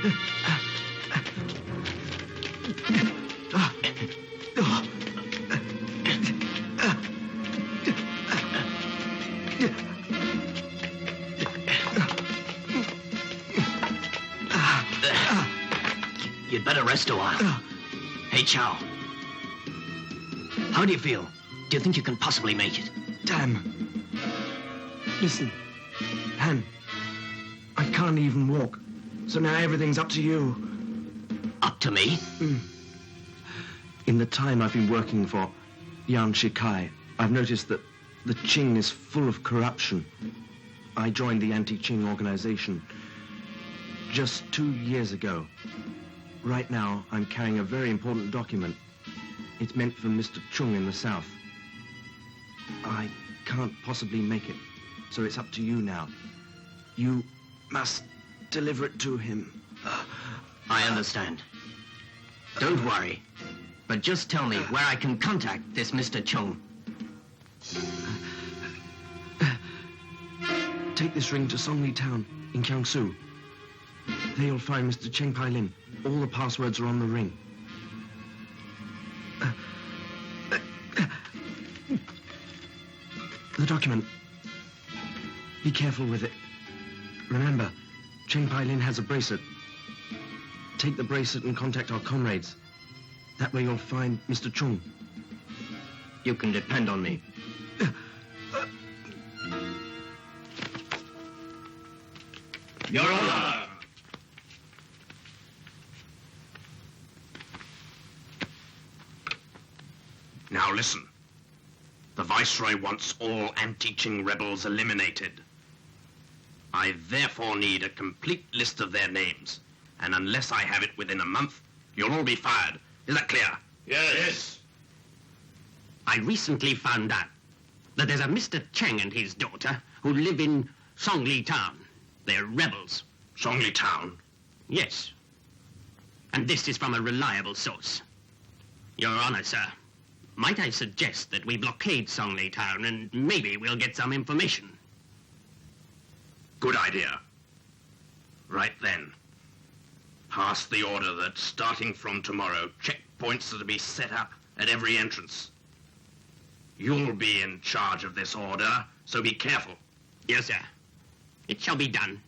You'd better rest a while. Hey, Chow. How do you feel? Do you think you can possibly make it? Damn. Listen, Han, I can't even walk. So now everything's up to you. Up to me? In the time I've been working for Yan Shikai, I've noticed that the Qing is full of corruption. I joined the anti-Qing organization just 2 years ago. Right now, I'm carrying a very important document. It's meant for Mr. Chung in the south. I can't possibly make it, so it's up to you now. You must deliver it to him. I understand. Don't worry. But just tell me where I can contact this Mr. Chung. Take this ring to Songli Town in KungFu. There you'll find Mr. Cheng Pai Lin. All the passwords are on the ring. The document. Be careful with it. Remember, Cheng Pai Lin has a bracelet. Take the bracelet and contact our comrades. That way you'll find Mr. Chung. You can depend on me. Your Honor! Now listen. The Viceroy wants all anti-Qing rebels eliminated. I therefore need a complete list of their names. And unless I have it within a month, you'll all be fired. Is that clear? Yes. I recently found out that there's a Mr. Cheng and his daughter who live in Songli Town. They're rebels. Songli Town? Yes. And this is from a reliable source. Your Honor, sir, might I suggest that we blockade Songli Town and maybe we'll get some information? Good idea. Right then. Pass the order that starting from tomorrow, checkpoints are to be set up at every entrance. You'll be in charge of this order, so be careful. Yes, sir. It shall be done.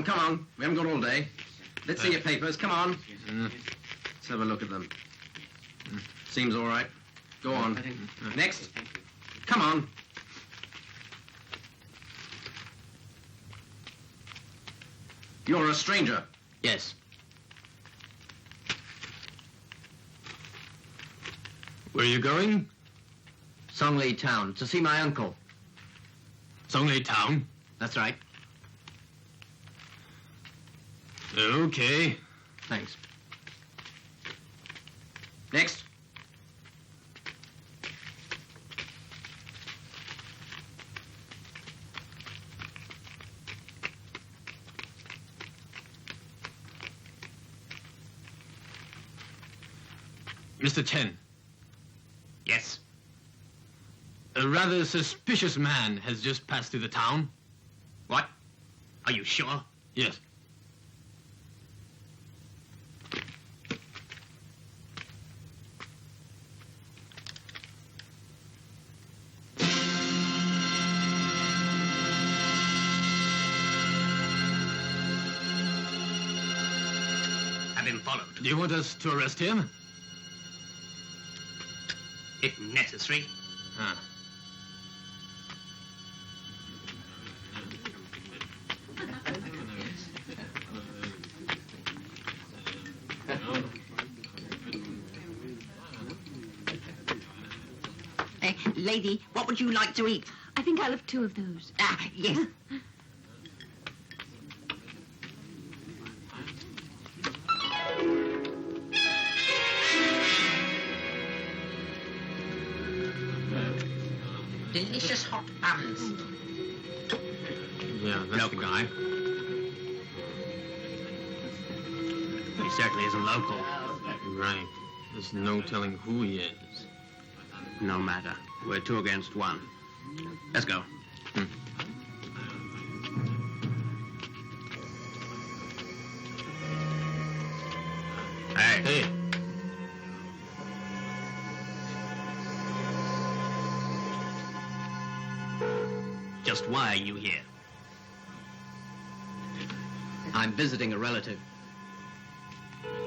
Come on. We haven't got all day. Let's see your papers. Come on. Let's have a look at them. Seems all right. Go on. Next. Come on. You're a stranger. Yes. Where are you going? Songli Town, to see my uncle. Songli Town? That's right. Okay. Thanks. Next. Mr. Chen, Yes. a rather suspicious man has just passed through the town. What? Are you sure? Yes. have him followed. Do you want us to arrest him? If necessary. Ah. Lady, what would you like to eat? I think I'll have 2 of those. Ah, yes. Delicious hot buns. Yeah, that's the guy. He certainly isn't local. Right. There's no telling who he is. No matter. We're 2 against 1. Let's go. Hey. Hey. Just why are you here? I'm visiting a relative.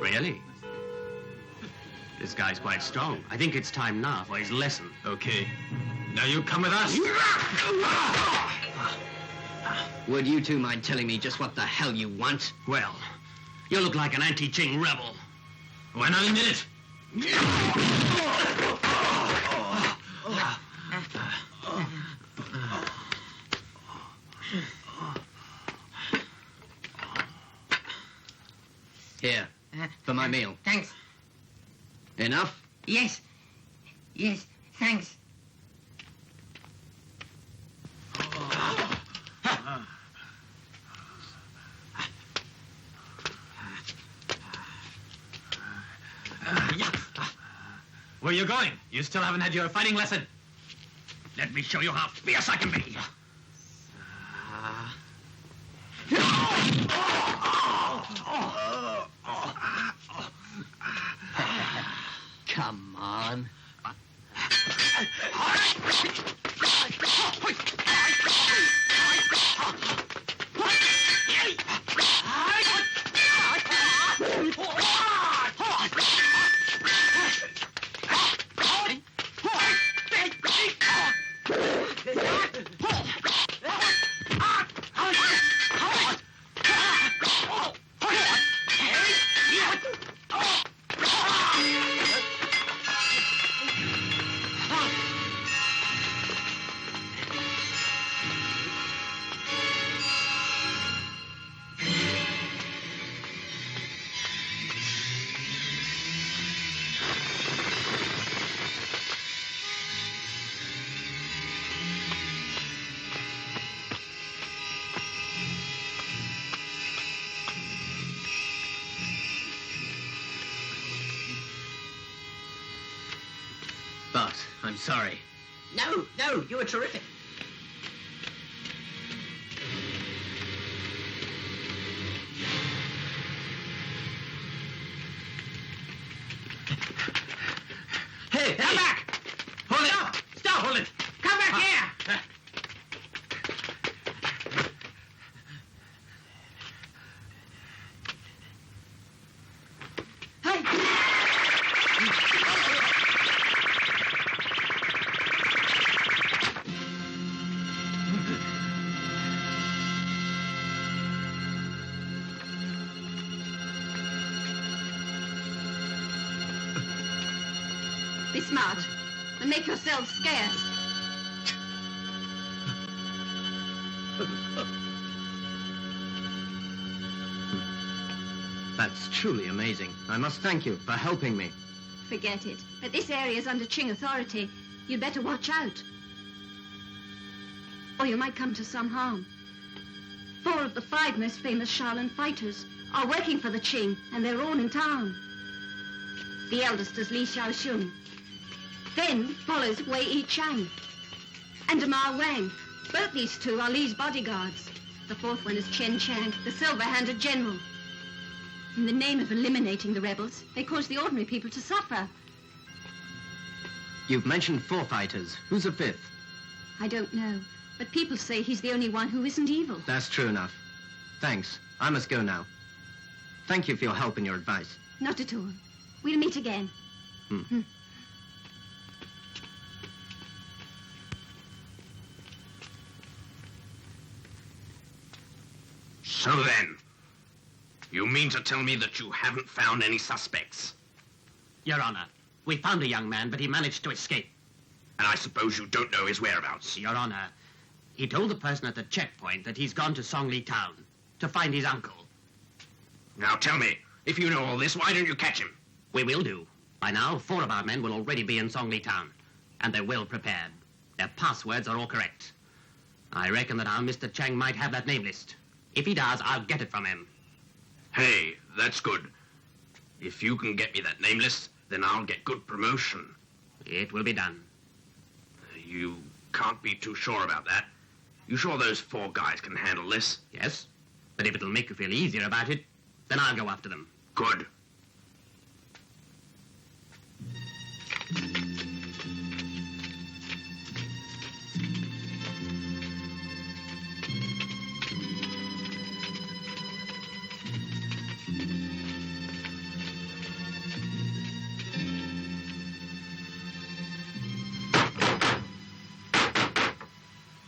Really? This guy's quite strong. I think it's time now for his lesson. Okay. Now you come with us. Would you two mind telling me just what the hell you want? Well, you look like an anti-Qing rebel. Why not admit it? Here, for my meal. Thanks. Enough? Yes. Yes, thanks. Where are you going? You still haven't had your fighting lesson. Let me show you how fierce I can be. Come on. But I'm sorry. No, you were terrific. Hey, Come back! hold it! Stop! Hold it! Come back here! Be smart and make yourselves scarce. That's truly amazing. I must thank you for helping me. Forget it. But this area is under Qing authority. You'd better watch out. Or you might come to some harm. 4 of the 5 most famous Shaolin fighters are working for the Qing, and they're all in town. The eldest is Li Xiaoxun. Then follows Wei Yichang and Ma Wang. Both these 2 are Li's bodyguards. The 4th one is Chen Chang, the silver-handed general. In the name of eliminating the rebels, they cause the ordinary people to suffer. You've mentioned 4 fighters. Who's the 5th? I don't know, but people say he's the only one who isn't evil. That's true enough. Thanks. I must go now. Thank you for your help and your advice. Not at all. We'll meet again. So then, you mean to tell me that you haven't found any suspects? Your Honor, we found a young man, but he managed to escape. And I suppose you don't know his whereabouts? Your Honor, he told the person at the checkpoint that he's gone to Songli Town to find his uncle. Now tell me, if you know all this, why don't you catch him? We will do. By now, 4 of our men will already be in Songli Town, and they're well prepared. Their passwords are all correct. I reckon that our Mr. Chang might have that name list. If he does, I'll get it from him. Hey, that's good. If you can get me that name list, then I'll get good promotion. It will be done. You can't be too sure about that. You sure those 4 guys can handle this? Yes, but if it'll make you feel easier about it, then I'll go after them. Good.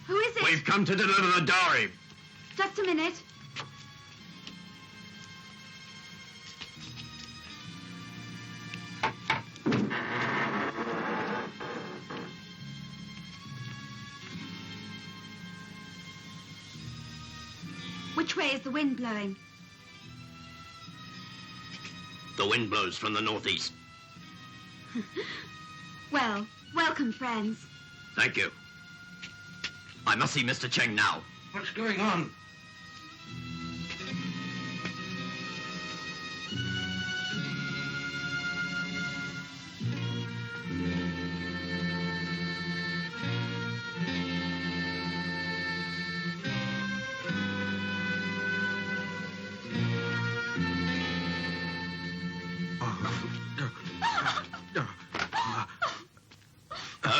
Who is it? We've come to deliver the dowry. Just a minute. Which way is the wind blowing? The wind blows from the northeast. Well, welcome, friends. Thank you. I must see Mr. Cheng now. What's going on?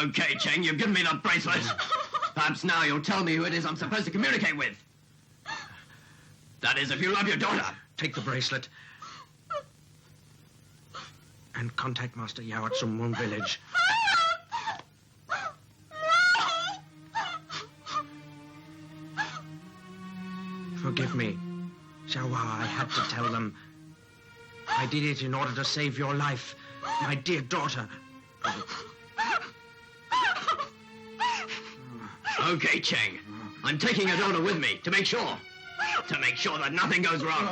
Okay, Cheng, you've given me the bracelet. Perhaps now you'll tell me who it is I'm supposed to communicate with. That is, if you love your daughter. Take the bracelet. And contact Master Yao at Sun Moon Village. Forgive me. Xiaohua, I had to tell them. I did it in order to save your life, my dear daughter. Okay, Cheng. I'm taking your daughter with me to make sure. To make sure that nothing goes wrong.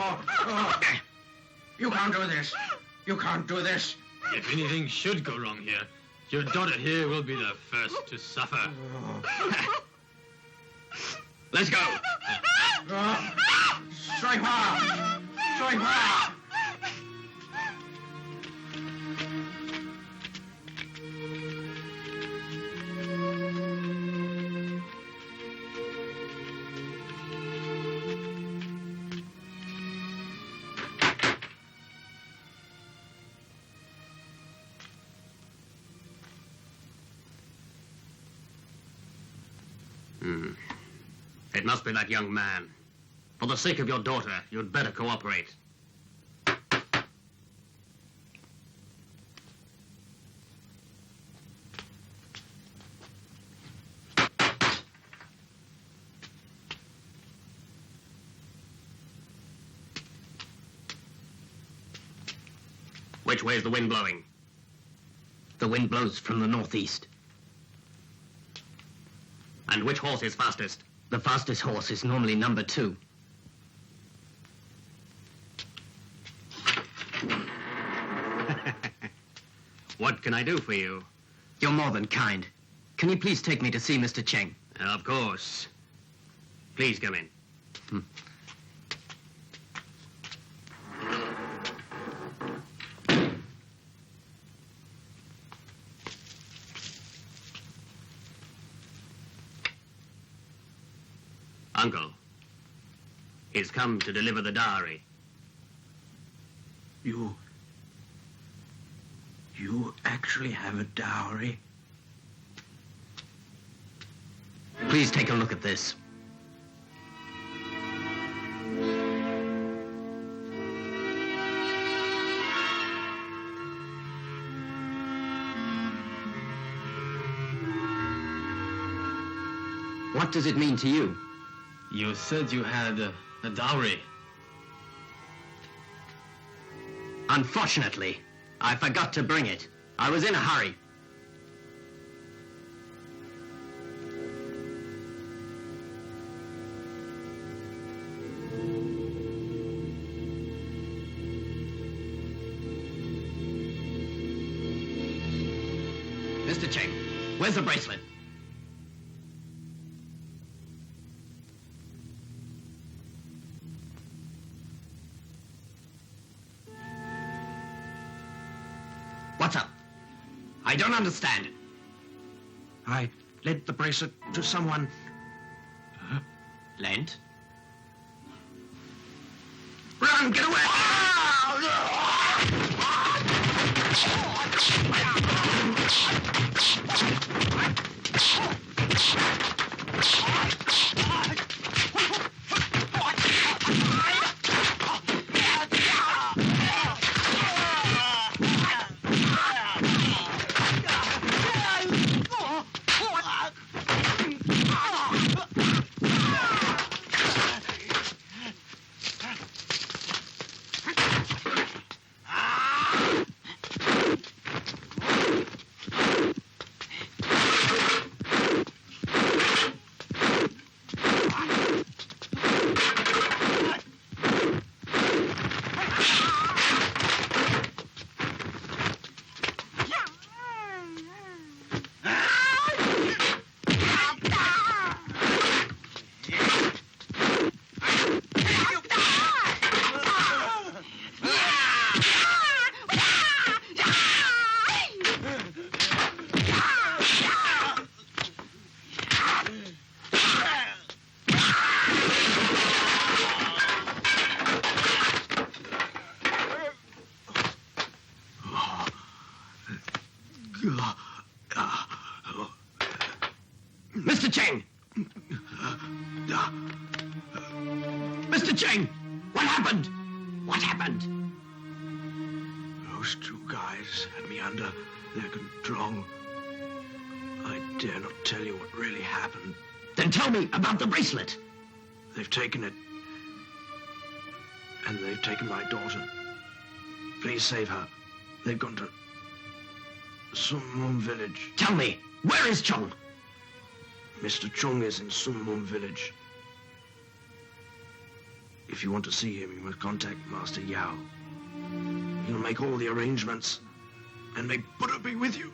You can't do this. You can't do this. If anything should go wrong here, your daughter here will be the first to suffer. Let's go. Strike hard! Strike hard! It must be that young man. For the sake of your daughter, you'd better cooperate. Which way is the wind blowing? The wind blows from the northeast. And which horse is fastest? The fastest horse is normally number 2. What can I do for you? You're more than kind. Can you please take me to see Mr. Cheng? Of course. Please come in. Uncle, he's come to deliver the dowry. You actually have a dowry? Please take a look at this. What does it mean to you? You said you had a dowry. Unfortunately, I forgot to bring it. I was in a hurry. Mr. Cheng, where's the bracelet? What's up? I don't understand. I lent the bracelet to someone. Lent? Run, get away! Mr. Cheng! Mr. Cheng! What happened? What happened? Those two guys had me under their control. I dare not tell you what really happened. Then tell me about the bracelet. They've taken it. And they've taken my daughter. Please save her. They've gone to Sun Moon Village. Tell me, where is Chong? Mr. Chung is in Sun Moon Village. If you want to see him, you must contact Master Yao. He'll make all the arrangements, and may Buddha be with you.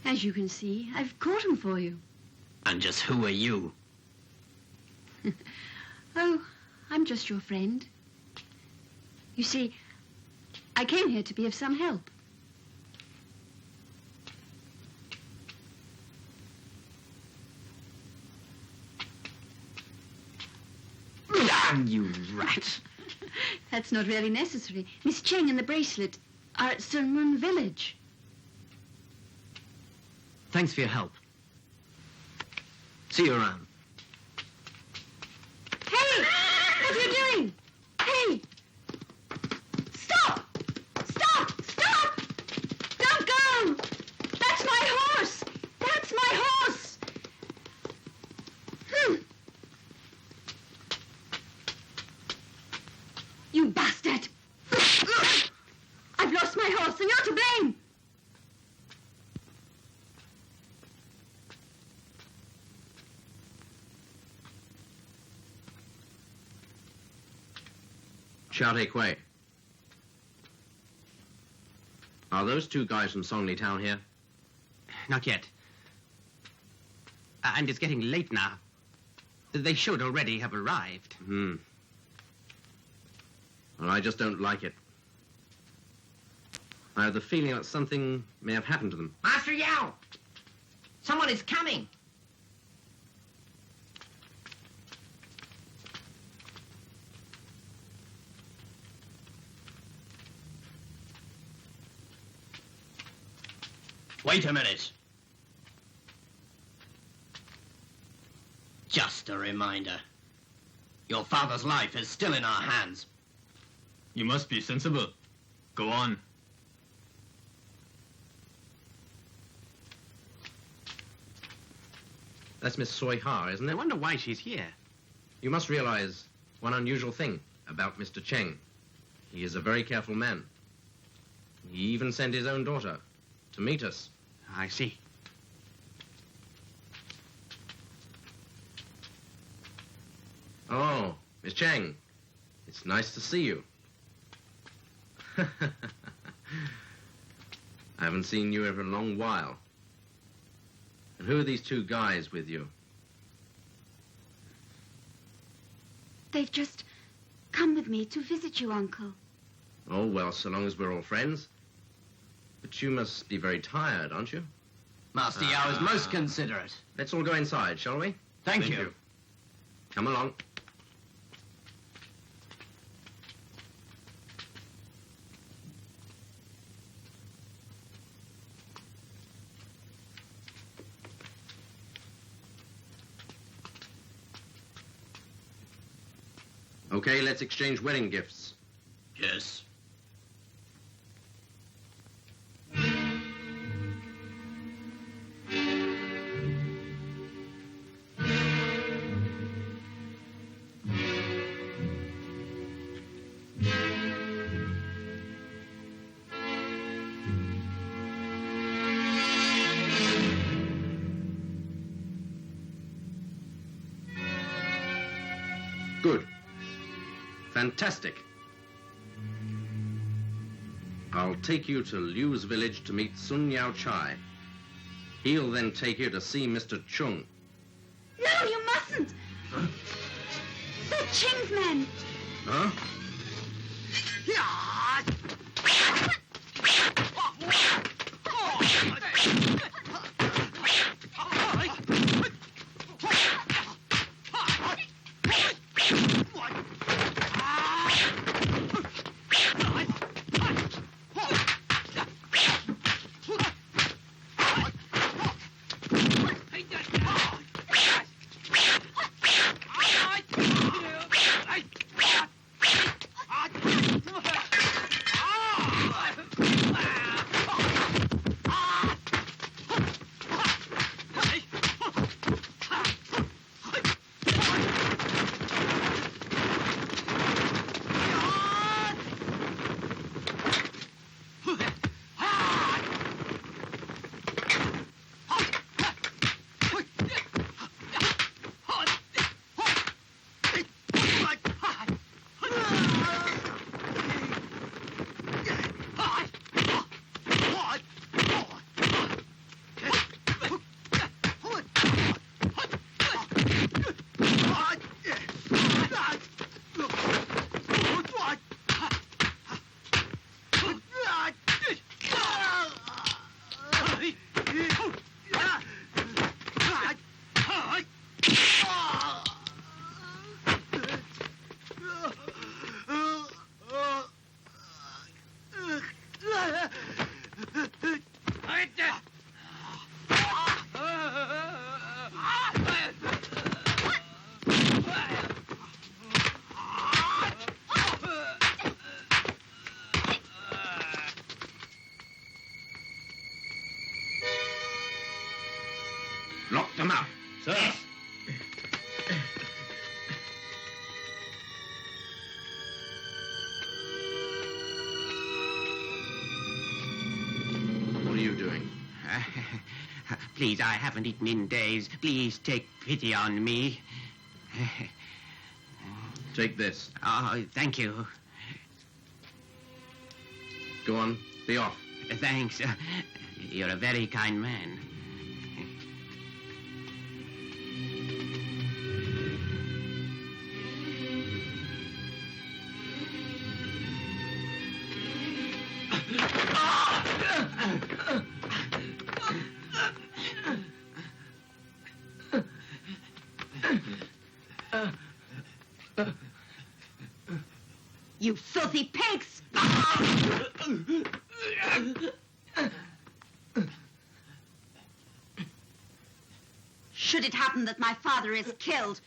As you can see, I've caught him for you. And just who are you? Oh, I'm just your friend. You see, I came here to be of some help. Damn you rat! That's not really necessary. Miss Cheng and the bracelet are at Sun Moon Village. Thanks for your help. See you around. Hey! What are you doing? Hey! Stop! Stop! Stop! Don't go! That's my horse! That's my horse! You bastard! I've lost my horse and you're to blame! Xiao Kuei. Are those two guys from Songley Town here? Not yet. And it's getting late now. They should already have arrived. Well, I just don't like it. I have the feeling that something may have happened to them. Master Yao! Someone is coming! Wait a minute. Just a reminder. Your father's life is still in our hands. You must be sensible. Go on. That's Miss Soy Ha, isn't I it? wonder why she's here. You must realize one unusual thing about Mr. Cheng. He is a very careful man. He even sent his own daughter to meet us. I see. Oh, Miss Cheng, it's nice to see you. I haven't seen you for a long while. And who are these two guys with you? They've just come with me to visit you, Uncle. Oh, well, so long as we're all friends. But you must be very tired, aren't you? Master Yao is most considerate. Let's all go inside, shall we? Thank you. Come along. Okay, let's exchange wedding gifts. Yes. Good. Fantastic. I'll take you to Liu's village to meet Sun Yao Chai. He'll then take you to see Mr. Chung. No, you mustn't! They're Ching's men! Huh? Lock them up. Sir. What are you doing? Please, I haven't eaten in days. Please take pity on me. Take this. Oh, thank you. Go on. Be off. Thanks. You're a very kind man. You filthy pigs! Should it happen that my father is killed,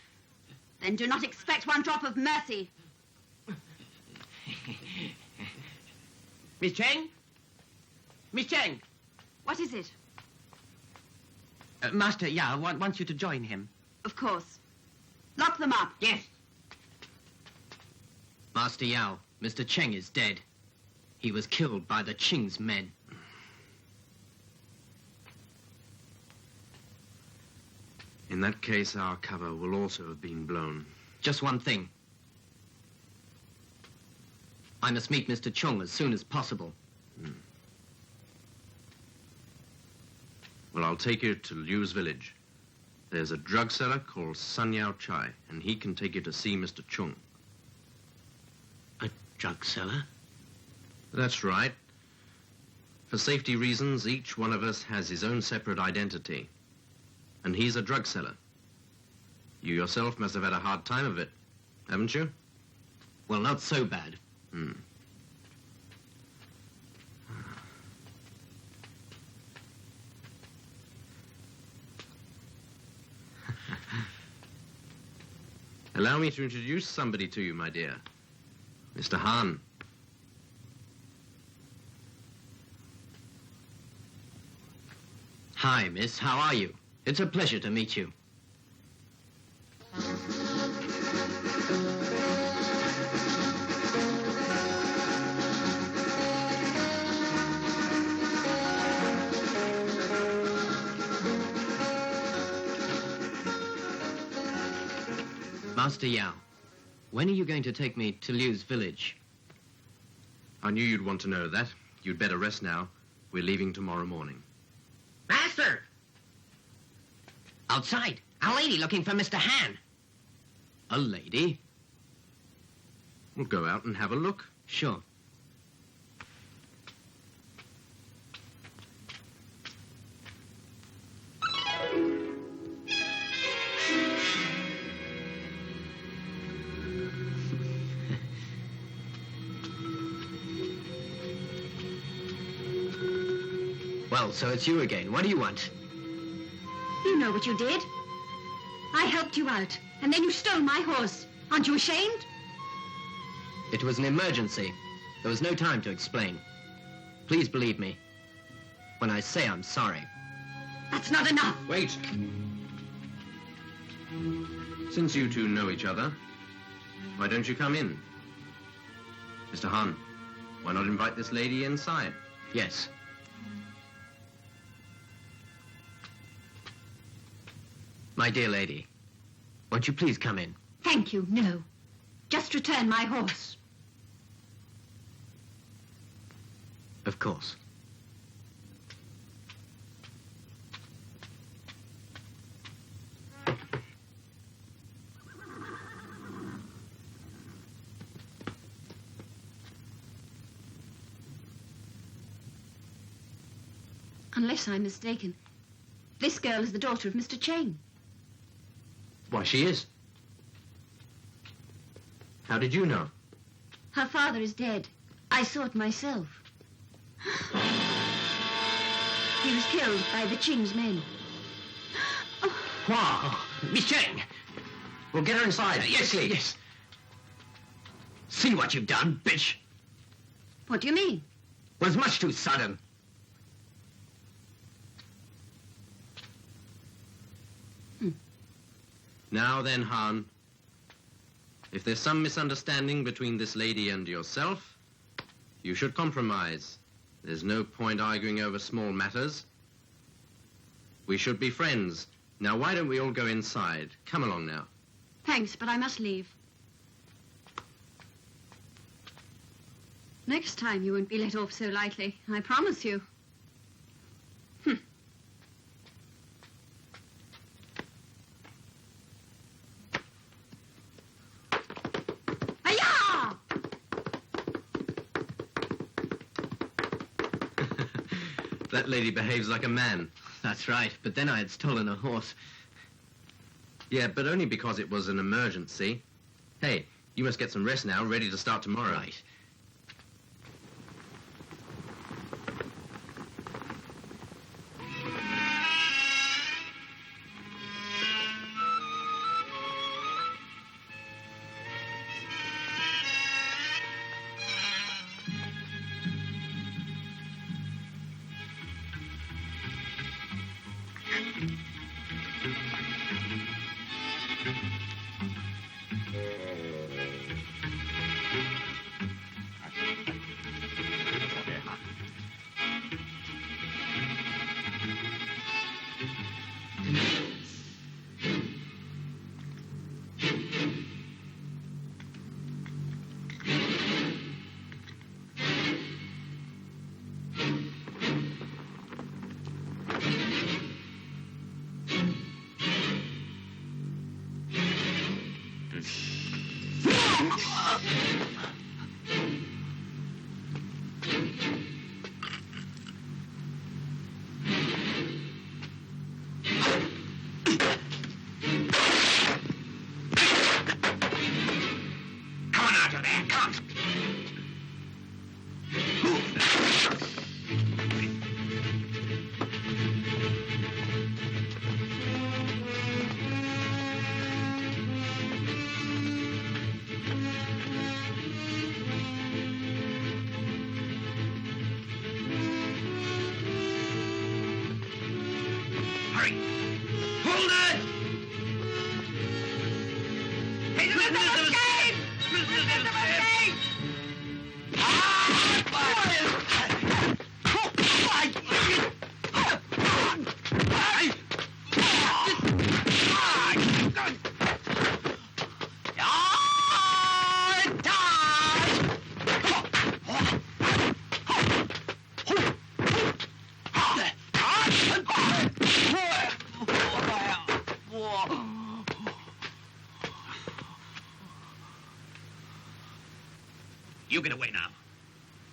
then do not expect one drop of mercy. Miss Cheng? Miss Cheng! What is it? Master Yao wants you to join him. Of course. Lock them up. Yes. Master Yao, Mr. Cheng is dead. He was killed by the Qing's men. In that case, our cover will also have been blown. Just one thing. I must meet Mr. Chung as soon as possible. Well, I'll take you to Liu's village. There's a drug seller called Sun Yao Chai, and he can take you to see Mr. Chung. A drug seller? That's right. For safety reasons, each one of us has his own separate identity. And he's a drug seller. You yourself must have had a hard time of it, haven't you? Well, not so bad. Allow me to introduce somebody to you, my dear. Mr. Han. Hi, miss. How are you? It's a pleasure to meet you. Master Yao, when are you going to take me to Liu's village? I knew you'd want to know that. You'd better rest now. We're leaving tomorrow morning. Master! Outside, a lady looking for Mr. Han. A lady? We'll go out and have a look. Sure. Well, so it's you again. What do you want? You know what you did. I helped you out, and then you stole my horse. Aren't you ashamed? It was an emergency. There was no time to explain. Please believe me when I say I'm sorry. That's not enough. Wait. Since you two know each other, why don't you come in? Mr. Han, why not invite this lady inside? Yes. My dear lady, won't you please come in? Thank you, no. Just return my horse. Of course. Unless I'm mistaken, this girl is the daughter of Mr. Cheng. Why, she is. How did you know? Her father is dead. I saw it myself. He was killed by the Qing's men. Wow, Miss Cheng! We'll get her inside. Yes, please. Yes. See what you've done, bitch. What do you mean? Was much too sudden. Now then, Han, if there's some misunderstanding between this lady and yourself, you should compromise. There's no point arguing over small matters. We should be friends. Now, why don't we all go inside? Come along now. Thanks, but I must leave. Next time you won't be let off so lightly, I promise you. Hi-ya! That lady behaves like a man. That's right, but then I had stolen a horse. Yeah, but only because it was an emergency. Hey, you must get some rest now, ready to start tomorrow. Right. You get away now.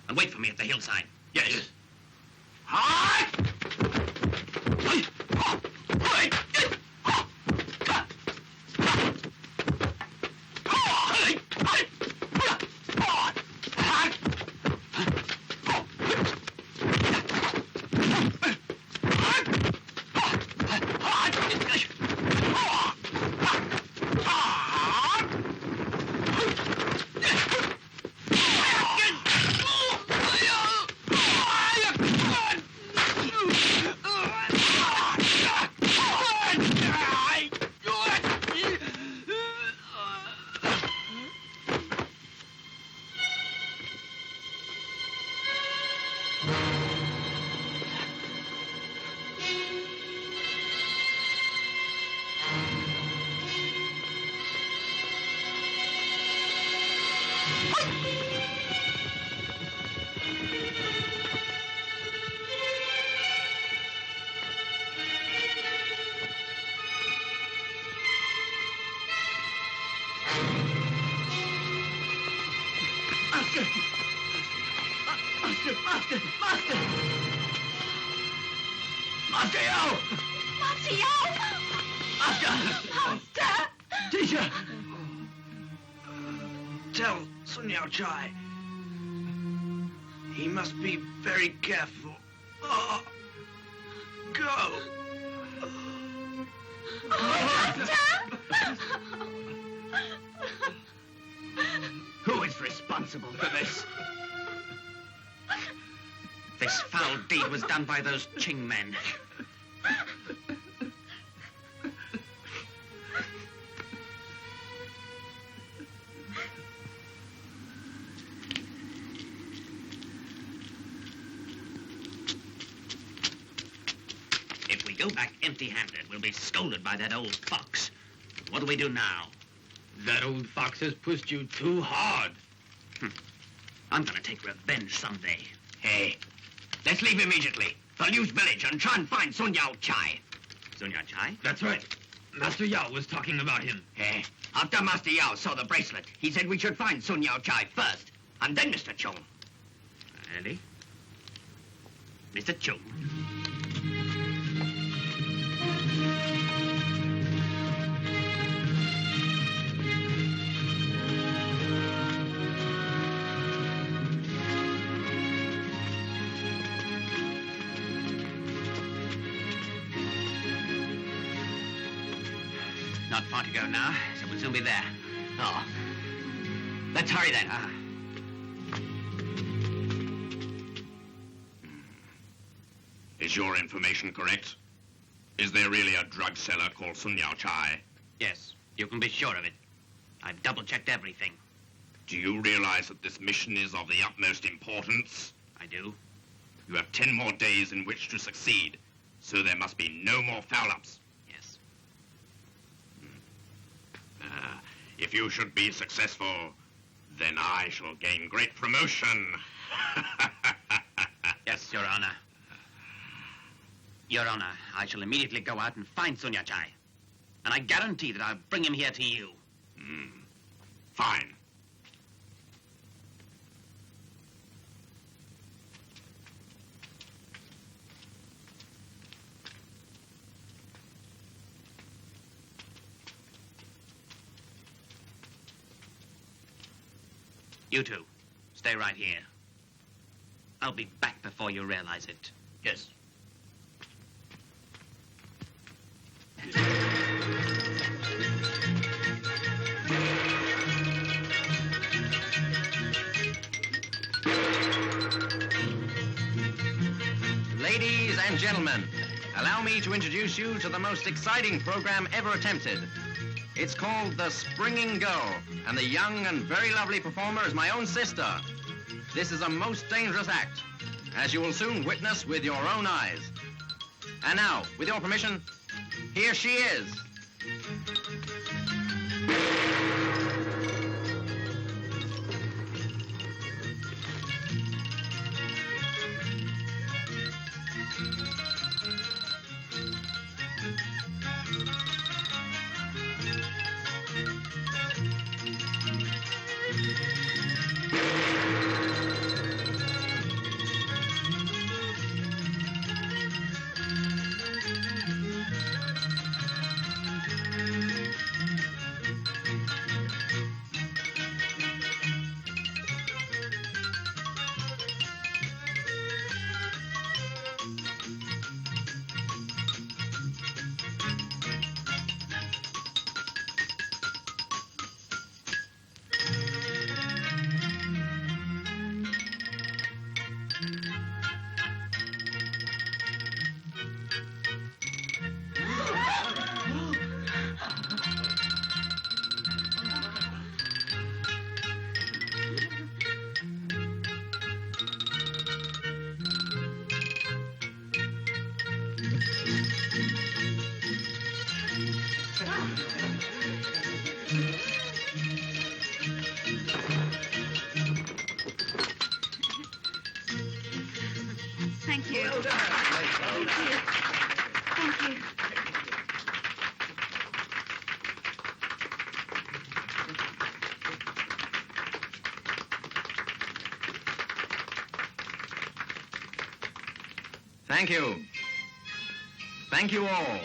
And wait for me at the hillside. Yes. Tell Sun Yao Chai. He must be very careful. Oh, go. Who is responsible for this? This foul deed was done by those Qing men. If we go back empty-handed, we'll be scolded by that old fox. What do we do now? That old fox has pushed you too hard. I'm gonna take revenge someday. Hey, let's leave immediately. The Liu's village and try and find Sun Yao Chai. Sun Yao Chai? That's right. Master Yao was talking about him. Hey, after Master Yao saw the bracelet, he said we should find Sun Yao Chai first, and then Mr. Chung. Really? Mr. Chung? Not far to go now, so we'll soon be there. Oh. Let's hurry then. Is your information correct? Is there really a drug seller called Sun Yao Chai? Yes, you can be sure of it. I've double-checked everything. Do you realize that this mission is of the utmost importance? I do. You have 10 more days in which to succeed, so there must be no more foul-ups. Yes. If you should be successful, then I shall gain great promotion. Yes, Your Honor. Your Honor, I shall immediately go out and find Sun Yao Chai. And I guarantee that I'll bring him here to you. Fine. You two, stay right here. I'll be back before you realize it. Yes. Ladies and gentlemen, allow me to introduce you to the most exciting program ever attempted. It's called The Springing Girl, and the young and very lovely performer is my own sister. This is a most dangerous act, as you will soon witness with your own eyes. And now, with your permission, here she is. Thank you. Thank you. Thank you. Thank you. Thank you all.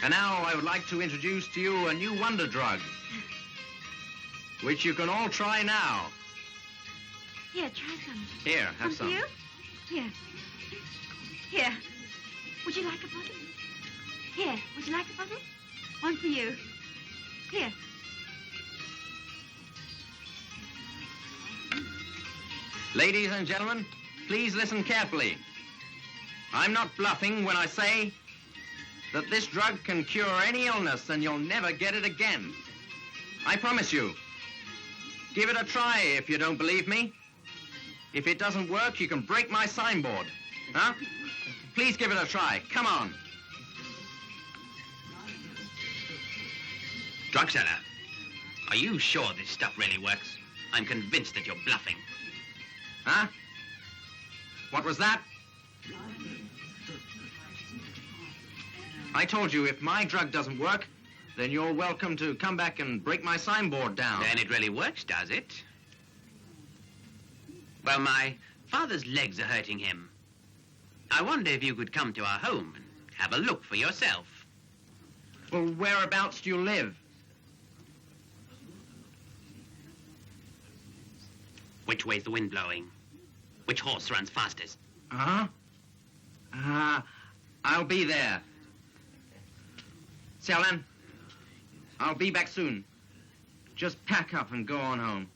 And now I would like to introduce to you a new wonder drug, which you can all try now. Here, try some. Here, have One some. for you? Here. Here. Would you like a bottle? Here. Would you like a bottle? One for you. Here. Ladies and gentlemen, please listen carefully. I'm not bluffing when I say that this drug can cure any illness and you'll never get it again. I promise you. Give it a try if you don't believe me. If it doesn't work, you can break my signboard. Huh? Please give it a try. Come on. Drug seller. Are you sure this stuff really works? I'm convinced that you're bluffing. Huh? What was that? I told you, if my drug doesn't work, then you're welcome to come back and break my signboard down. Then it really works, does it? Well, my father's legs are hurting him. I wonder if you could come to our home and have a look for yourself. Well, whereabouts do you live? Which way's the wind blowing? Which horse runs fastest? Huh? I'll be there. Xiaolan, I'll be back soon. Just pack up and go on home.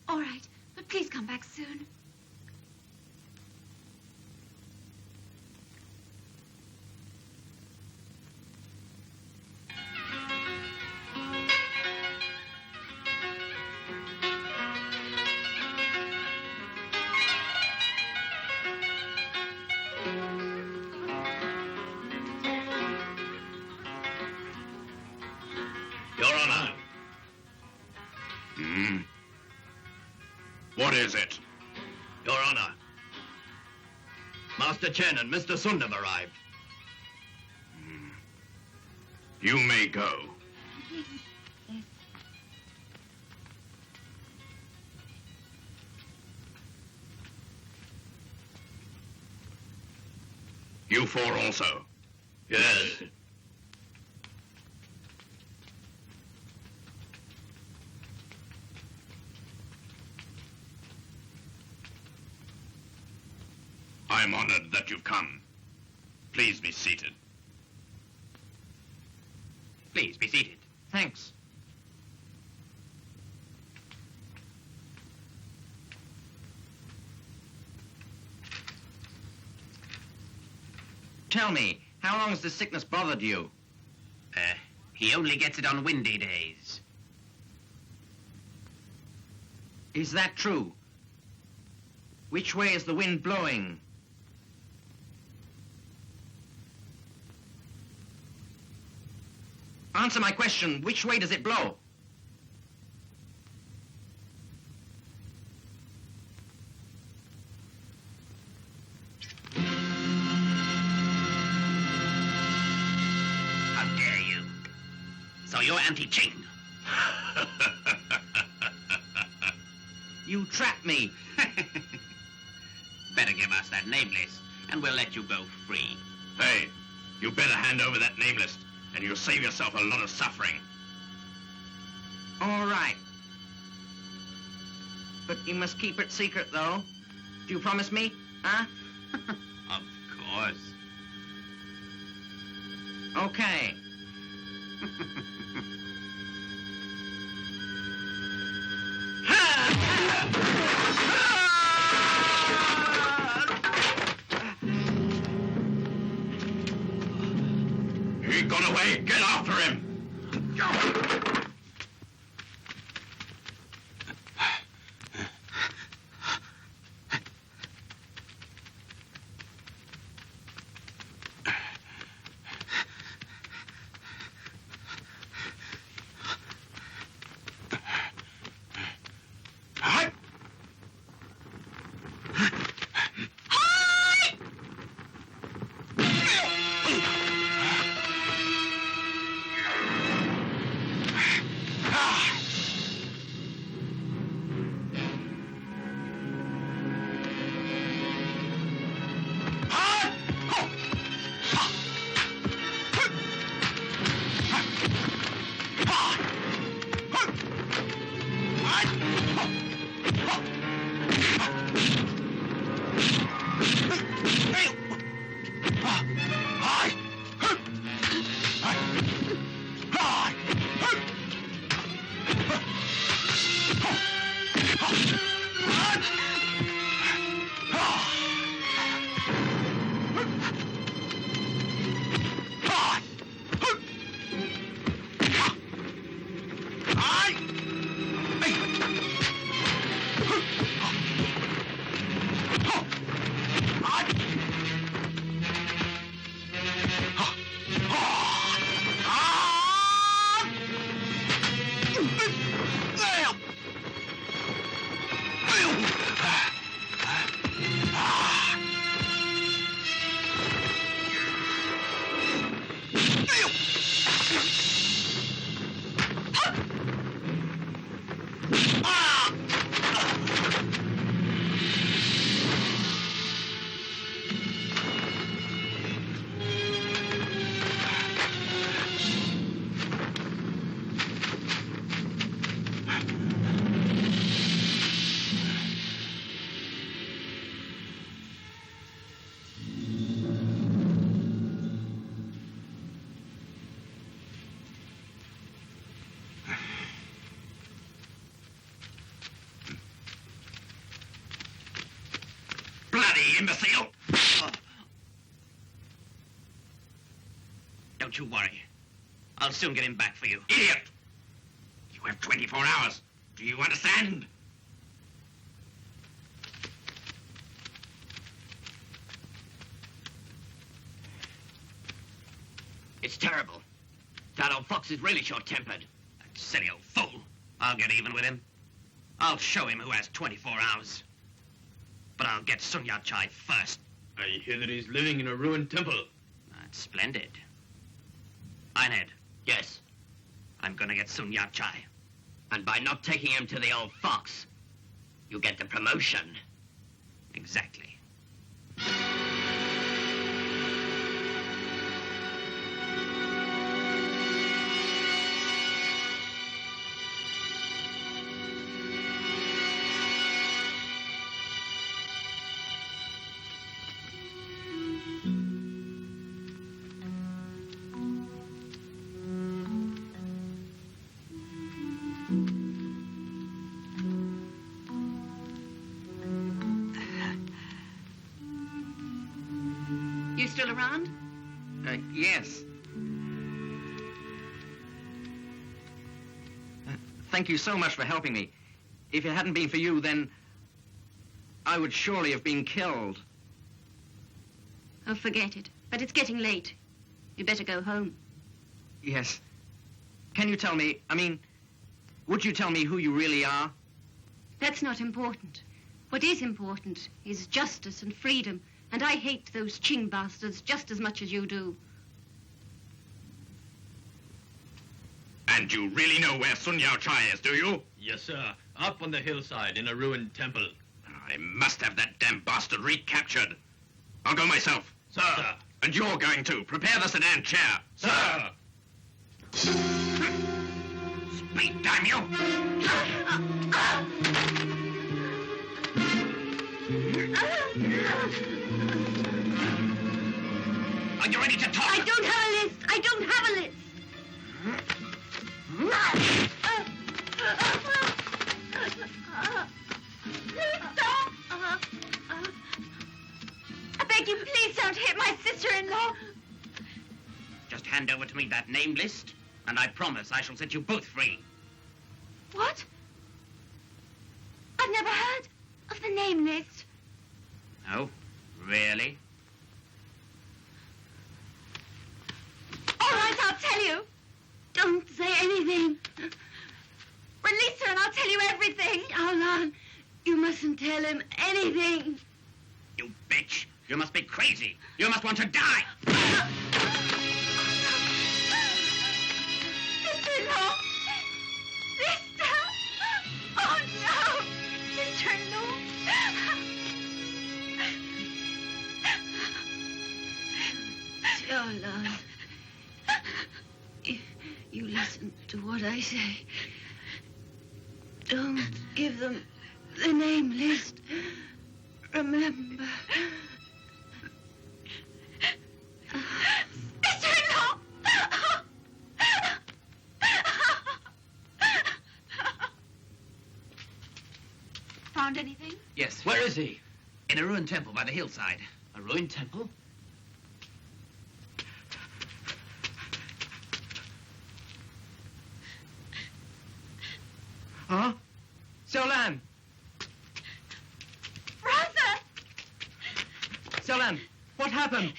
All right, but please come back soon. Your Honor. What is it? Your Honor. Master Chen and Mr. Sun have arrived. You may go. You four also. Yes. I'm honored that you've come. Please be seated. Please be seated. Thanks. Tell me, how long has this sickness bothered you? He only gets it on windy days. Is that true? Which way is the wind blowing? Answer my question. Which way does it blow? How dare you? So you're anti-Qing. You trapped me. Better give us that name list, and we'll let you go free. Hey, you better hand over that name list, and you'll save yourself a lot of suffering. All right. But you must keep it secret, though. Do you promise me? Huh? Of course. Okay. He got away. Get after him. imbecile! Don't you worry. I'll soon get him back for you. Idiot! You have 24 hours. Do you understand? It's terrible. That old fox is really short-tempered. That silly old fool. I'll get even with him. I'll show him who has 24 hours. But I'll get Sun Yat Chai first. I hear that he's living in a ruined temple. That's splendid. Ironhead, Yes. I'm gonna get Sun Yat Chai. And by not taking him to the old fox, you get the promotion. Exactly. You still around? Yes. Thank you so much for helping me. If it hadn't been for you, then I would surely have been killed. Oh, forget it. But it's getting late. You'd better go home. Yes. Can you tell me, would you tell me who you really are? That's not important. What is important is justice and freedom. And I hate those Qing bastards just as much as you do. And you really know where Sun Yao Chai is, do you? Yes, sir. Up on the hillside in a ruined temple. I must have that damn bastard recaptured. I'll go myself. Sir. And you're going to. Prepare the sedan chair. Sir. Speak, damn you! Are you ready to talk? I don't have a list. I don't have a list. Please stop. I beg you, please don't hit my sister-in-law. Just hand over to me that name list, and I promise I shall set you both free. What? I've never heard of the name list. Oh, really? All right, I'll tell you. Don't say anything. Release her and I'll tell you everything. Alan, you mustn't tell him anything. You bitch! You must be crazy! You must want to die! Sister-in-law! Sister! Oh, no! Sister-in-law! Alan, you listen to what I say. Don't give them the name list. Remember. Sister-in-law! Found anything? Yes. Where is he? In a ruined temple by the hillside. A ruined temple? Huh? Xiaolan! Brother! Xiaolan, what happened?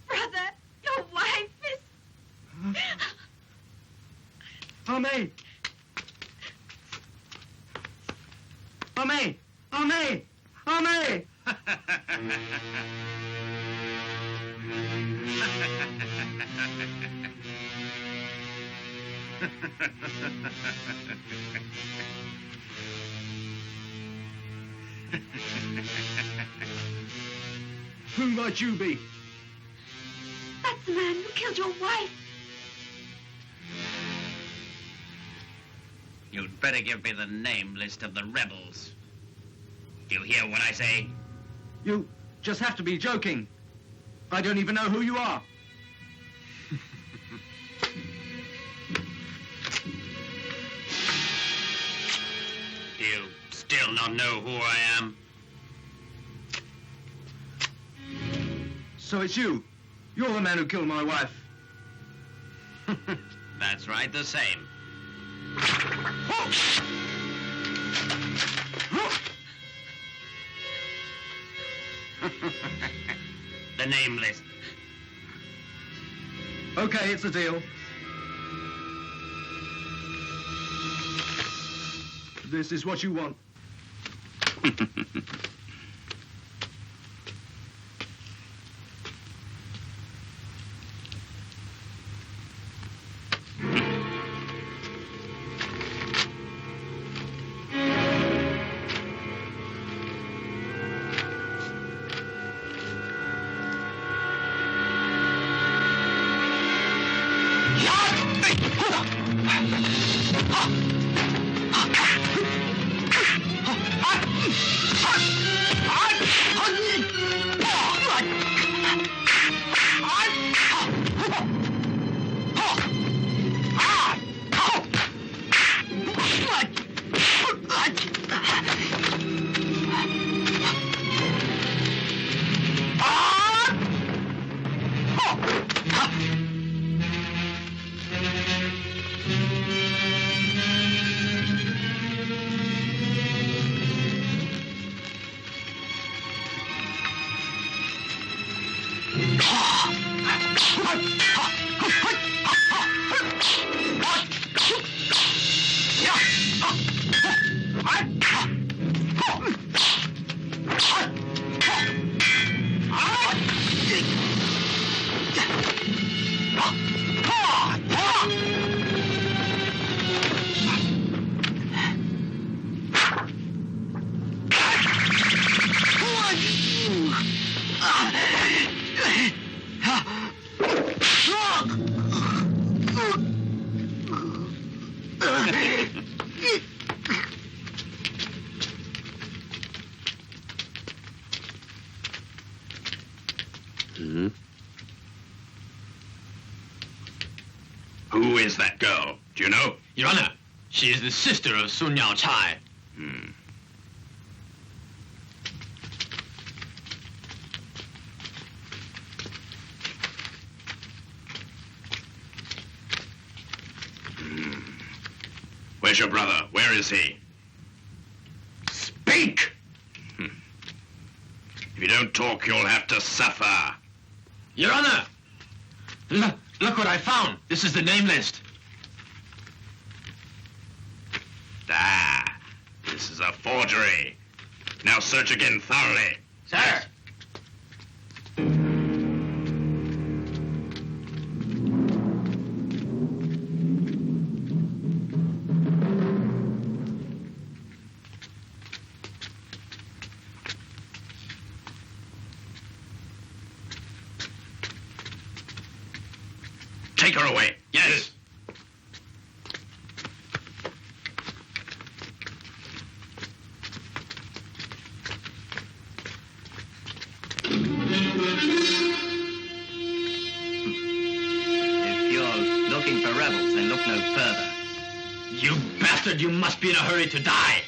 Brother, your wife is... Amei! Amei! Amei! Amei! Who might you be? That's the man who killed your wife. You'd better give me the name list of the rebels. Do you hear what I say? You just have to be joking. I don't even know who you are. Do you still not know who I am? So it's you. You're the man who killed my wife. That's right, the same. The name list. Okay, it's a deal. This is what you want. Who is that girl? Do you know? Your Honor, she is the sister of Sun Yao Chai. Where's your brother? Where is he? Speak! If you don't talk, you'll have to suffer. Your Honor! Look what I found. This is the name list. Ah, this is a forgery. Now search again thoroughly. Sir! Take her away. Yes. If you're looking for rebels, then look no further. You bastard, you must be in a hurry to die.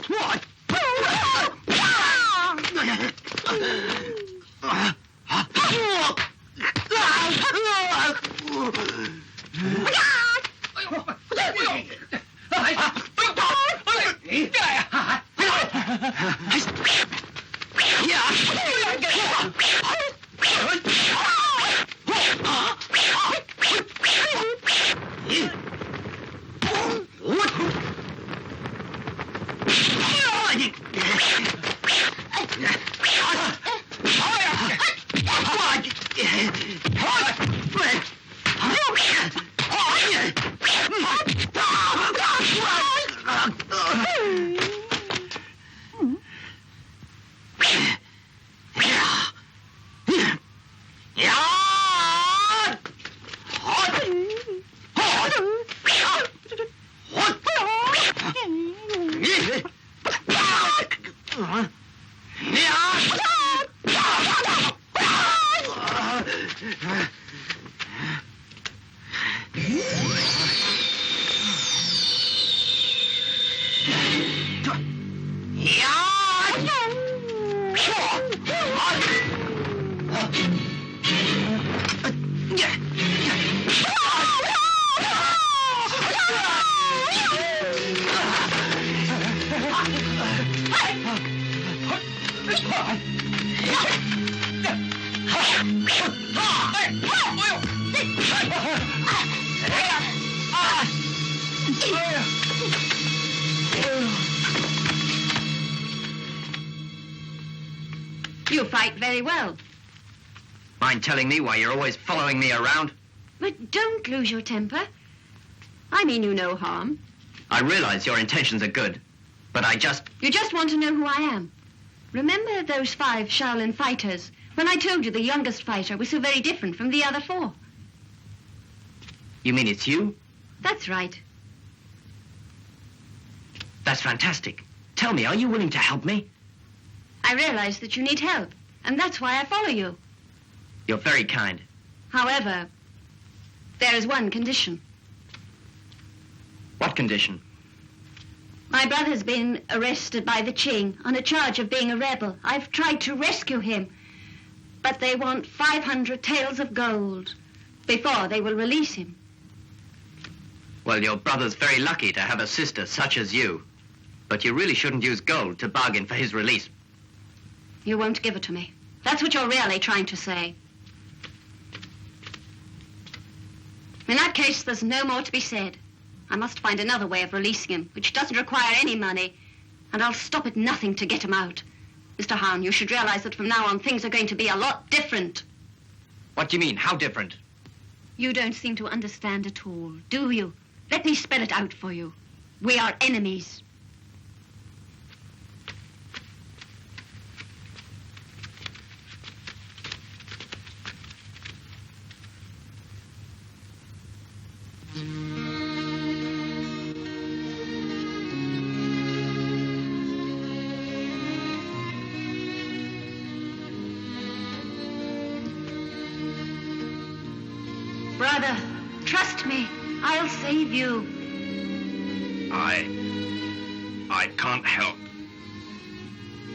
What? You fight very well. Mind telling me why you're always following me around? But don't lose your temper. I mean you no harm. I realize your intentions are good, but You just want to know who I am. Remember those 5 Shaolin fighters when I told you the youngest fighter was so very different from the other 4? You mean it's you? That's right. That's fantastic. Tell me, are you willing to help me? I realize that you need help, and that's why I follow you. You're very kind. However, there is one condition. What condition? My brother's been arrested by the Qing on a charge of being a rebel. I've tried to rescue him, but they want 500 taels of gold before they will release him. Well, your brother's very lucky to have a sister such as you. But you really shouldn't use gold to bargain for his release. You won't give it to me. That's what you're really trying to say. In that case, there's no more to be said. I must find another way of releasing him, which doesn't require any money, and I'll stop at nothing to get him out. Mr. Hahn, you should realize that from now on, things are going to be a lot different. What do you mean? How different? You don't seem to understand at all, do you? Let me spell it out for you. We are enemies. Brother, trust me. I'll save you. I can't help.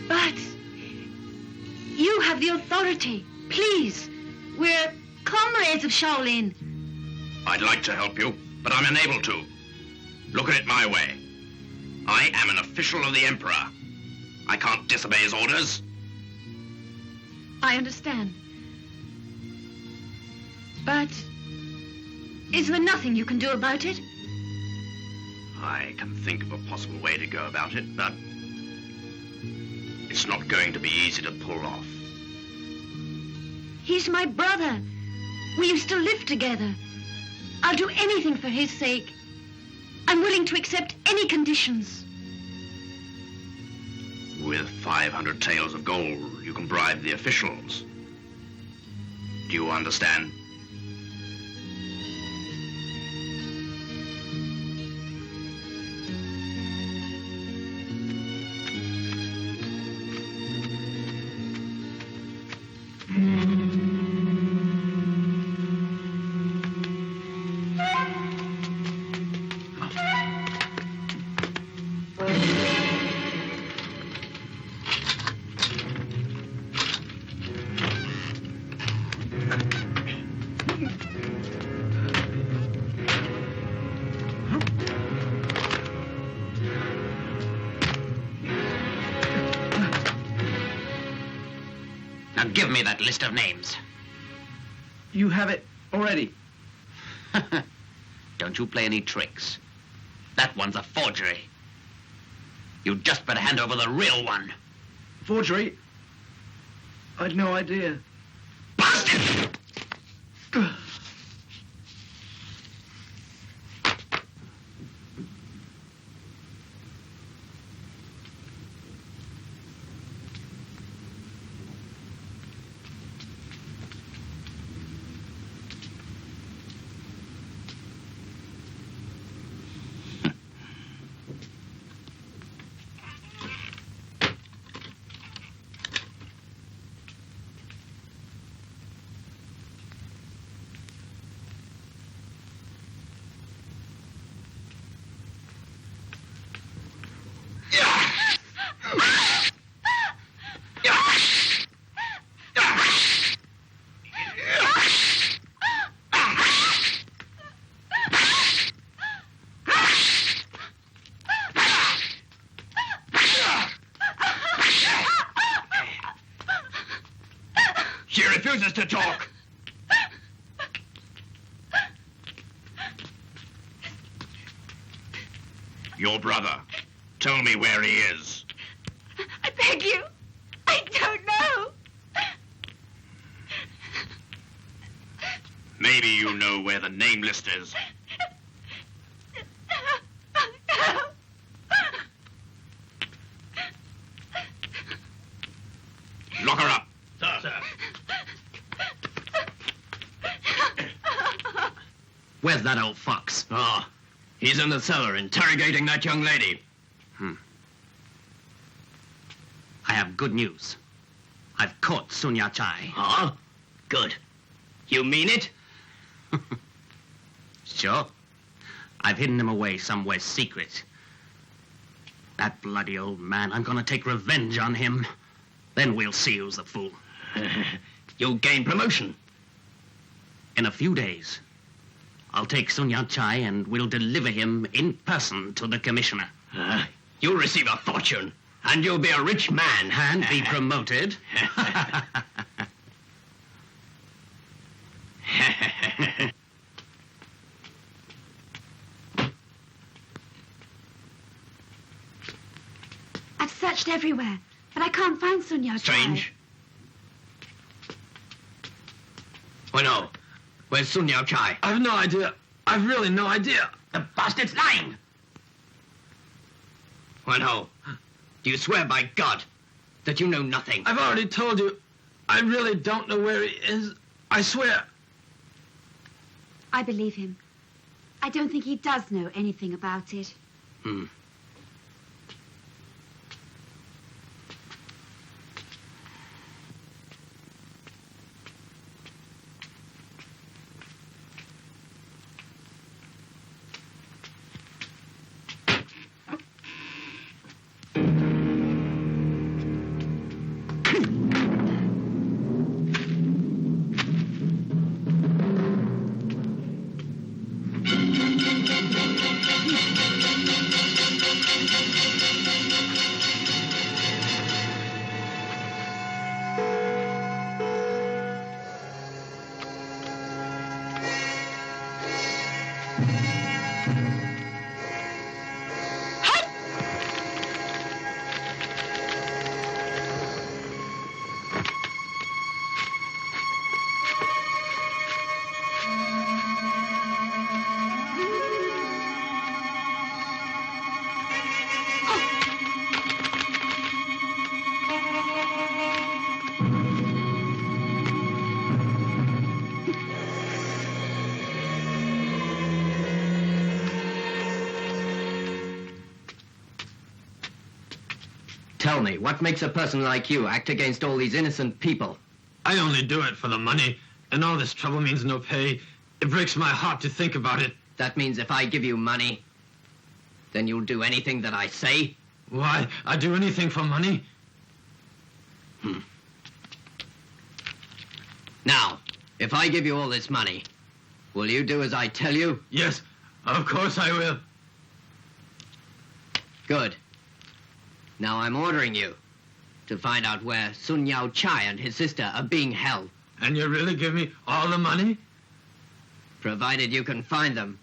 But you have the authority. Please. We're comrades of Shaolin. I'd like to help you, but I'm unable to. Look at it my way. I am an official of the Emperor. I can't disobey his orders. I understand. But is there nothing you can do about it? I can think of a possible way to go about it, but it's not going to be easy to pull off. He's my brother. We used to live together. I'll do anything for his sake. I'm willing to accept any conditions. With 500 taels of gold, you can bribe the officials. Do you understand? Now give me that list of names. You have it already. Don't you play any tricks. That one's a forgery. You'd just better hand over the real one. Forgery? I'd no idea. Bastard! refuses to talk. Your brother. Tell me where he is. I beg you. I don't know. Maybe you know where the name list is. Lock her up. Sir. Where's that old fox? Ah, he's in the cellar interrogating that young lady. I have good news. I've caught Sun Yat Chai. Ah, good. You mean it? Sure. I've hidden him away somewhere secret. That bloody old man, I'm gonna take revenge on him. Then we'll see who's the fool. You'll gain promotion. In a few days, I'll take Sun Yat Chai and we'll deliver him in person to the commissioner. You'll receive a fortune, and you'll be a rich man. And be promoted. I've searched everywhere, but I can't find Sun Yat Chai. Strange. Well, no. Where's Sun Yat Chai? I've no idea. I've really no idea. The bastard's lying. Well, no. Do you swear by God that you know nothing? I've already told you. I really don't know where he is. I swear. I believe him. I don't think he does know anything about it. Tell me, what makes a person like you act against all these innocent people? I only do it for the money, and all this trouble means no pay. It breaks my heart to think about it. That means if I give you money, then you'll do anything that I say? Why? I'd do anything for money. Now, if I give you all this money, will you do as I tell you? Yes, of course I will. Good. Now I'm ordering you to find out where Sun Yat Chai and his sister are being held. And you really give me all the money? Provided you can find them,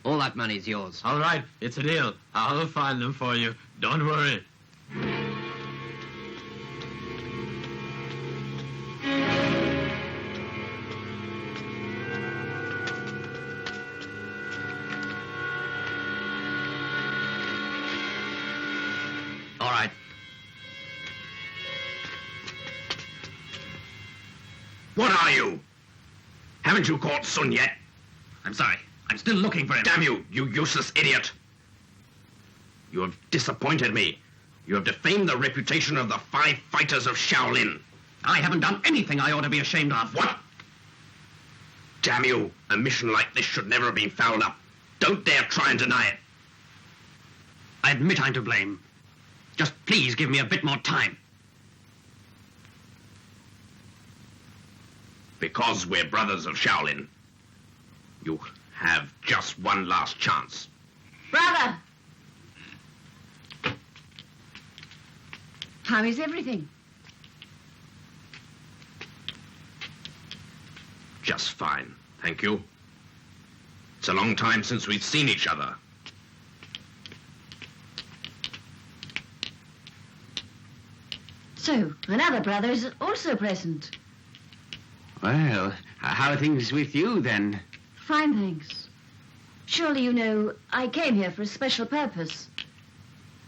all that money's yours. All right, it's a deal. I'll find them for you. Don't worry. All right. What are you? Haven't you caught Sun yet? I'm sorry. I'm still looking for him. Damn you, you useless idiot. You have disappointed me. You have defamed the reputation of the 5 fighters of Shaolin. I haven't done anything I ought to be ashamed of. What? Damn you, a mission like this should never have been fouled up. Don't dare try and deny it. I admit I'm to blame. Just please give me a bit more time. Because we're brothers of Shaolin, you have just one last chance. Brother! How is everything? Just fine, thank you. It's a long time since we've seen each other. So, another brother is also present. Well, how are things with you, then? Fine, thanks. Surely you know I came here for a special purpose.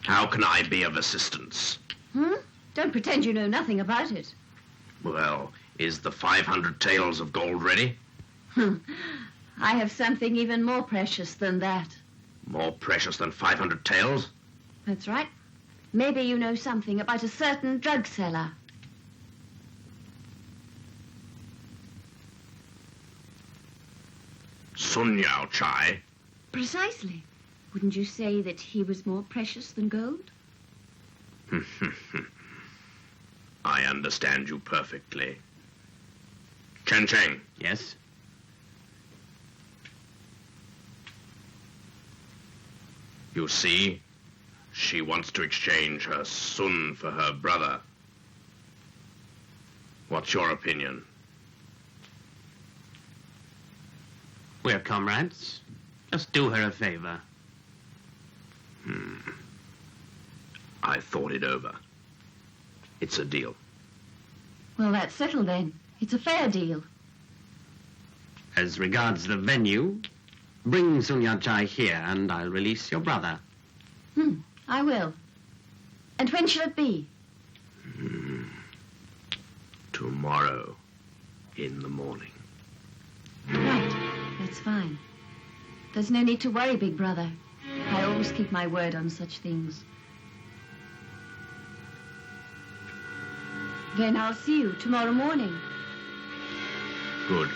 How can I be of assistance? Don't pretend you know nothing about it. Well, is the 500 taels of gold ready? I have something even more precious than that. More precious than 500 taels? That's right. Maybe you know something about a certain drug seller. Sun Yao Chai? Precisely. Wouldn't you say that he was more precious than gold? I understand you perfectly. Chen Cheng, Yes? you see, she wants to exchange her Sun for her brother. What's your opinion? We're comrades. Just do her a favor. I thought it over. It's a deal. Well, that's settled then. It's a fair deal. As regards the venue, bring Sun Yao Chai here and I'll release your brother. I will. And when shall it be? Tomorrow, in the morning. Right. That's fine. There's no need to worry, big brother. I always keep my word on such things. Then I'll see you tomorrow morning. Good.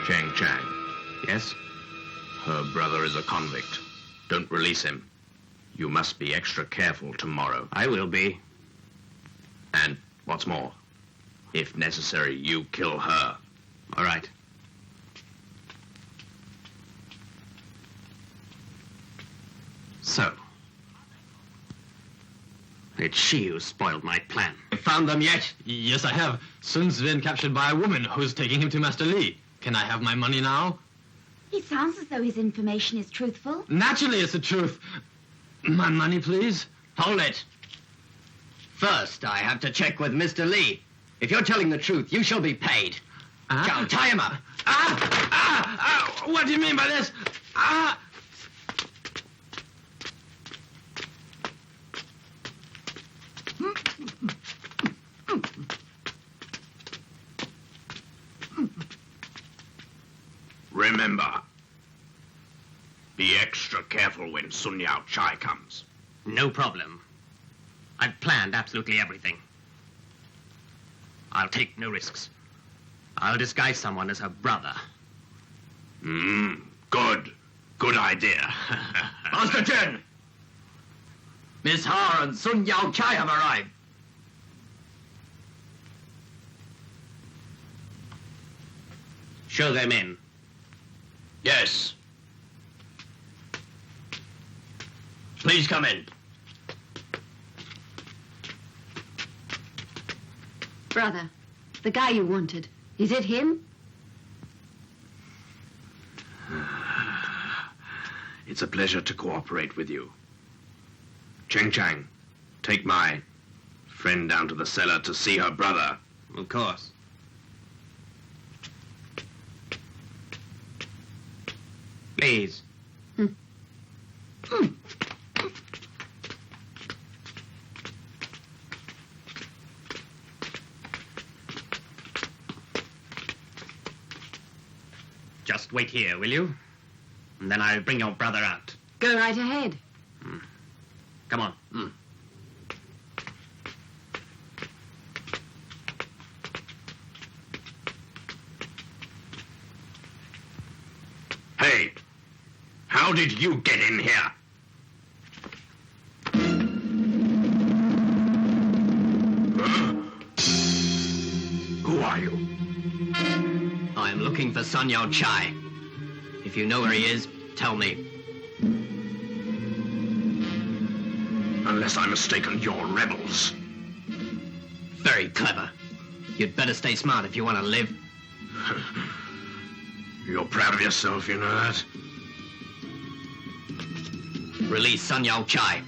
Chang Chang, Yes? her brother is a convict. Don't release him. You must be extra careful tomorrow. I will be. And what's more, if necessary, you kill her. All right. So, it's she who spoiled my plan. Found them yet? Yes, I have. Sun's been captured by a woman who's taking him to Master Li. Can I have my money now? It sounds as though his information is truthful. Naturally, it's the truth. My money, please. Hold it. First, I have to check with Mr. Li. If you're telling the truth, you shall be paid. Go, tie him up. What do you mean by this? Remember, be extra careful when Sun Yao Chai comes. No problem. I've planned absolutely everything. I'll take no risks. I'll disguise someone as her brother. Good. Good idea. Master Chen! Miss Ha and Sun Yao Chai have arrived. Show them in. Yes. Please come in. Brother, the guy you wanted, is it him? It's a pleasure to cooperate with you. Cheng Chang, take my friend down to the cellar to see her brother. Of course. Please. Just wait here, will you? And then I'll bring your brother out. Go right ahead. Come on. Hey, how did you get in here? Who are you? I am looking for Sun Yao Chai. If you know where he is, tell me. Sun Yao Chai? Sun Yao Chai? Yes, I have. Sun Yao Chai. If you know where he is, tell me. I am looking for Sun Yao Chai. If you know where he is, tell me. Sun Yao Chai? Who are you? Unless I'm mistaken, you're rebels. Very clever. You'd better stay smart if you want to live. You're proud of yourself, you know that? Release Sun Yao Chai.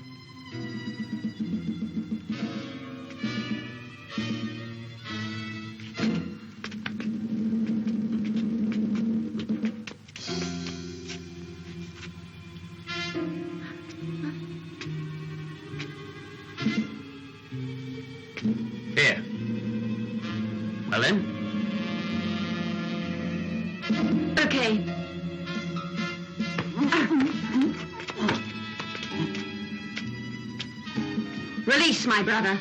Here. Well then, Okay. Release my brother.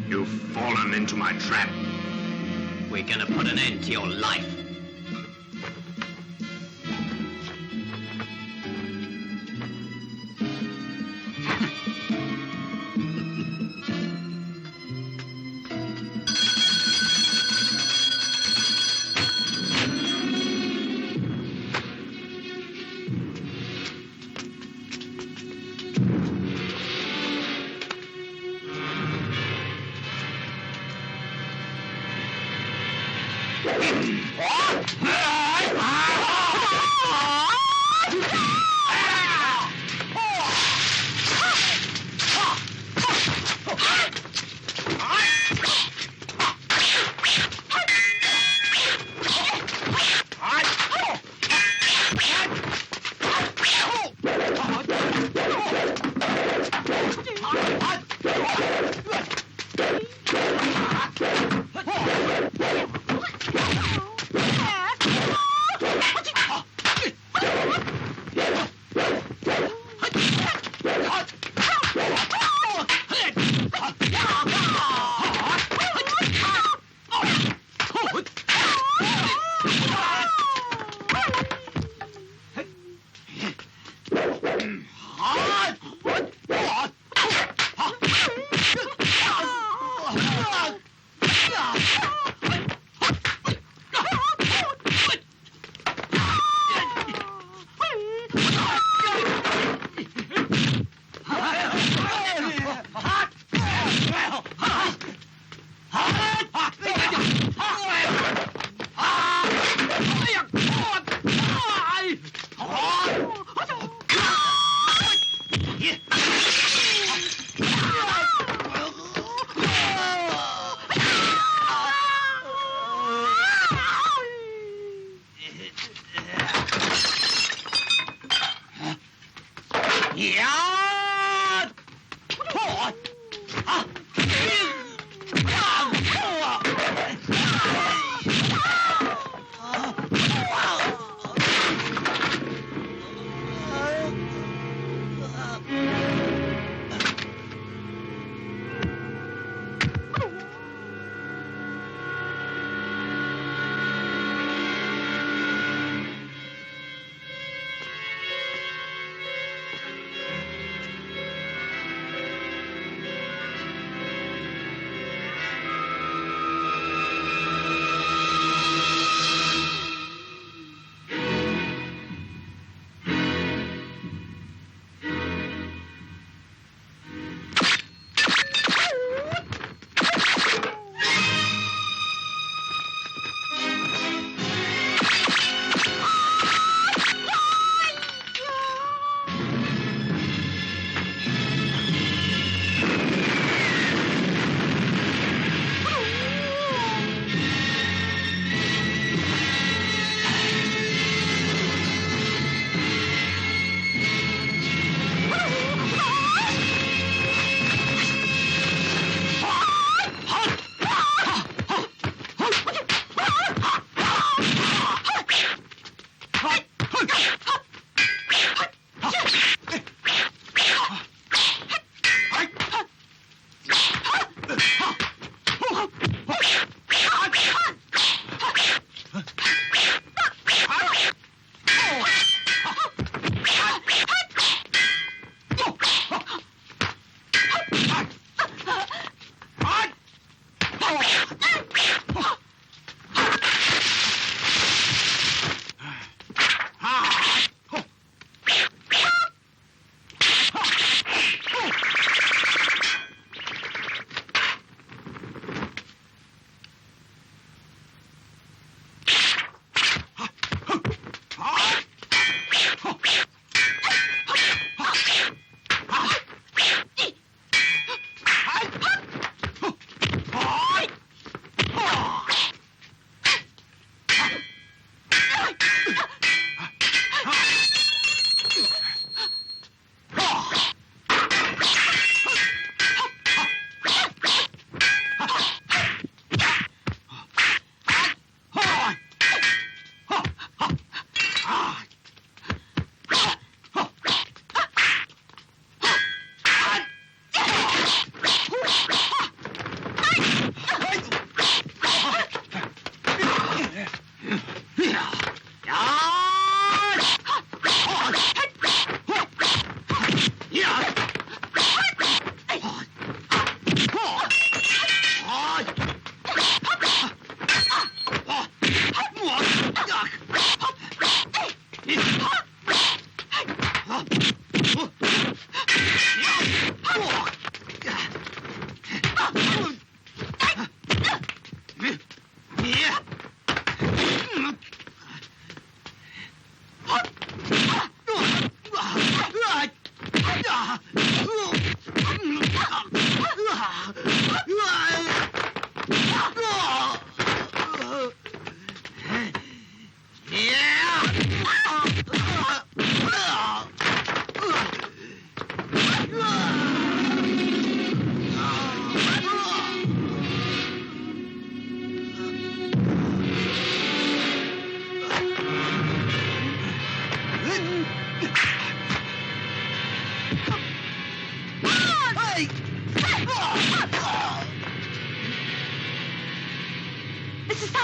You've fallen into my trap. We're gonna put an end to your life.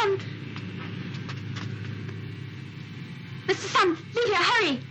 Sun! Mr. Sun, Lydia, hurry!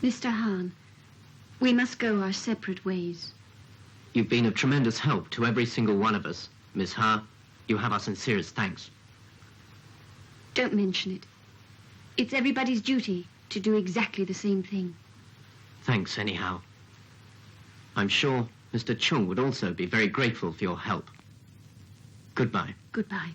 Mr. Han, we must go our separate ways. You've been of tremendous help to every single one of us. Miss Ha, you have our sincerest thanks. Don't mention it. It's everybody's duty to do exactly the same thing. Thanks anyhow. I'm sure Mr. Chung would also be very grateful for your help. Goodbye. Goodbye.